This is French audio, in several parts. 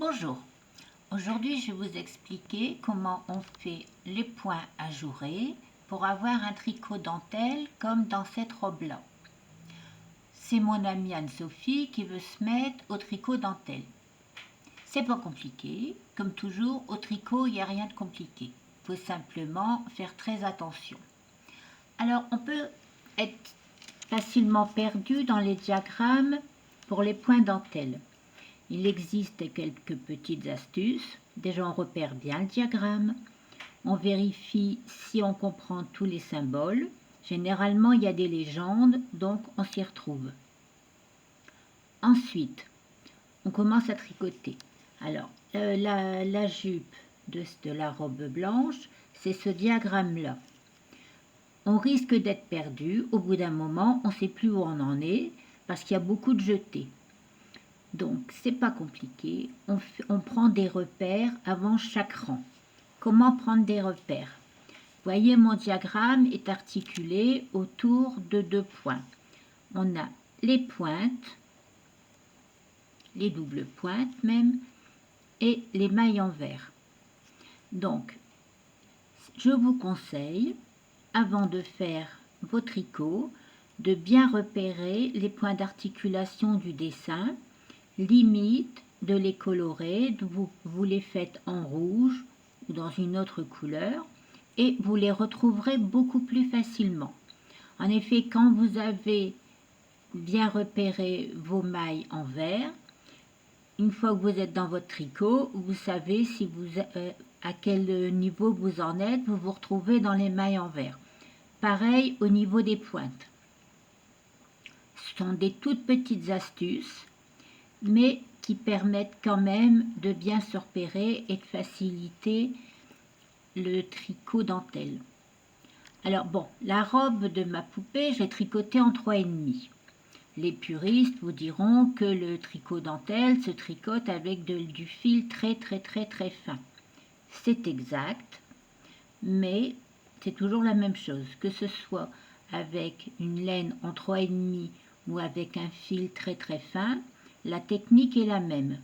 Bonjour, aujourd'hui je vais vous expliquer comment on fait les points ajourés pour avoir un tricot dentelle comme dans cette robe-là. C'est mon amie Anne-Sophie qui veut se mettre au tricot dentelle. C'est pas compliqué, comme toujours au tricot il n'y a rien de compliqué. Il faut simplement faire très attention. Alors on peut être facilement perdu dans les diagrammes pour les points dentelle. Il existe quelques petites astuces. Déjà, on repère bien le diagramme. On vérifie si on comprend tous les symboles. Généralement, il y a des légendes, donc on s'y retrouve. Ensuite, on commence à tricoter. Alors, la jupe de la robe blanche, c'est ce diagramme-là. On risque d'être perdu. Au bout d'un moment, on ne sait plus où on en est parce qu'il y a beaucoup de jetés. Donc, c'est pas compliqué, on prend des repères avant chaque rang. Comment prendre des repères? Voyez, mon diagramme est articulé autour de 2 points. On a les pointes, les doubles pointes même, et les mailles en vert. Donc, je vous conseille, avant de faire vos tricots, de bien repérer les points d'articulation du dessin, limite de les colorer, vous les faites en rouge ou dans une autre couleur et vous les retrouverez beaucoup plus facilement. En effet, quand vous avez bien repéré vos mailles en vert, une fois que vous êtes dans votre tricot, vous savez si à quel niveau vous en êtes, vous vous retrouvez dans les mailles en vert. Pareil au niveau des pointes. Ce sont des toutes petites astuces, mais qui permettent quand même de bien se repérer et de faciliter le tricot dentelle. Alors bon, la robe de ma poupée, j'ai tricoté en 3,5. Les puristes vous diront que le tricot dentelle se tricote avec du fil très fin. C'est exact, mais c'est toujours la même chose, que ce soit avec une laine en 3,5 ou avec un fil très fin, la technique est la même.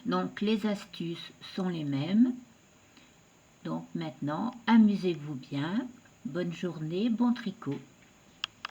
Donc les astuces sont les mêmes. Donc maintenant, amusez-vous bien. Bonne journée, bon tricot.